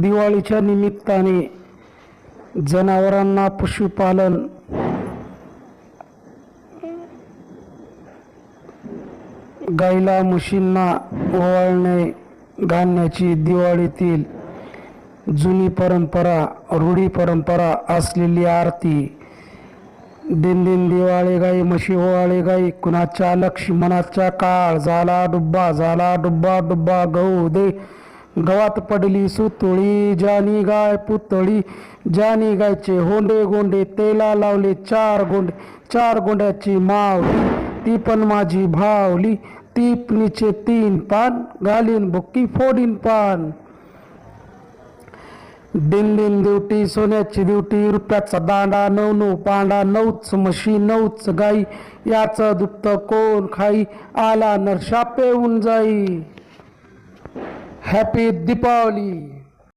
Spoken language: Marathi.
दिवाळीच्या निमित्ताने जनावरांना पशुपालन गाईला म्हशींना ओवाळणे घालण्याची दिवाळीतील जुनी परंपरा रूढी परंपरा असलेली आरती दिन दिन दिवाळी गाई म्हशी ओवाळे गाई कुणाच्या लक्ष्मणाचा काळ झाला डुब्बा झाला डुब्बा डुब्बा गहू दे गवात पडली सुतळी जानी गाय पुतळी जानी गायचे होंडे गोंडे तेला लावले चार गोंड्याची मावली ती पण माझी भावली टिपणीचे 3 पान घालीन बुक्की फोडीन पान दिन दिन दिवटी सोन्याची दिवटी रुपयाचा दांडा 9 पांडा 9 म्हशी 9 गाई याचं दुप्त कोण खाई आला नर शापेऊन जाई. हॅपी दीपावली.